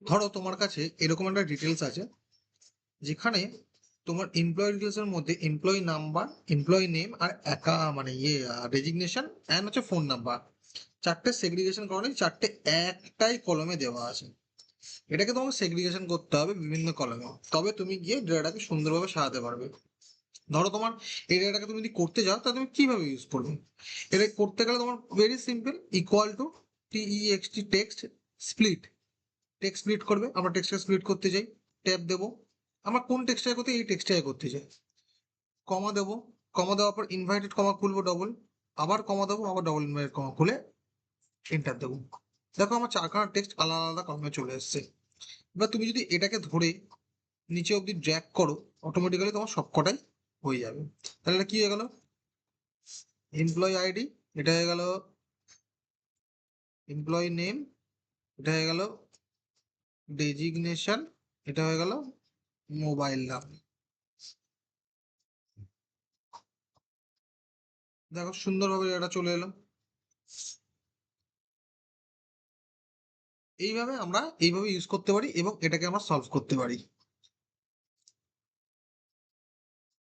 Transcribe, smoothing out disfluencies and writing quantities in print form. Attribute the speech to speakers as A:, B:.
A: ধরো তোমার কাছে এরকম একটা ডিটেলস আছে যেখানে তোমার এমপ্লয়ি ডিটেলস এর মধ্যে এমপ্লয়ি নাম্বার, এমপ্লয়ি নেম আর একা মানে রেজিগনেশন এন্ড হচ্ছে ফোন নাম্বার, চারটে সেগ্রিগেশন করা নেই, চারটে একটাই কলমে দেওয়া আছে। এটাকে তোমাকে সেগ্রিগেশন করতে হবে বিভিন্ন কলমে, তবে তুমি গিয়ে ডেটাটাকে সুন্দরভাবে সাজাতে পারবে। ধরো তোমার এই ডেটাটাকে তুমি যদি করতে যাও তাহলে তুমি কিভাবে ইউজ করবে? এটা করতে গেলে তোমার very simple, equal to text text split. Text split করবে, আমরা টেক্সটকে স্প্লিট করতে চাই, ট্যাব দেবো। আমরা কোন টেক্সটটাকে করতে, এই টেক্সটটাকে করতে চাই, কমা দেবো। কমা দেওয়ার পর ইনভাইটেড কমা খুলবো ডবল, আবার কমা দেবো, আবার ডবল ইনভাইটেড কমা খুলে এন্টার দেবো। দেখো আমার চারখানা টেক্সট আলাদা আলাদা কলমে চলে এসেছে। এবার তুমি যদি এটাকে ধরে নিচে অব্দি ড্র্যাগ করো, অটোমেটিক্যালি তোমার সবকটাই হয়ে যাবে। তাহলে এটা কি হয়ে গেল? এমপ্লয়ি আইডি, এটা হয়ে গেল এমপ্লয়ি নেম, এটা হয়ে গেল ডেজিগনেশন, এটা হয়ে গেল মোবাইল নাম। দেখো সুন্দরভাবে এটা চলে এলো। এইভাবে আমরা এইভাবে ইউজ করতে পারি এবং এটাকে আমরা সলভ করতে পারি।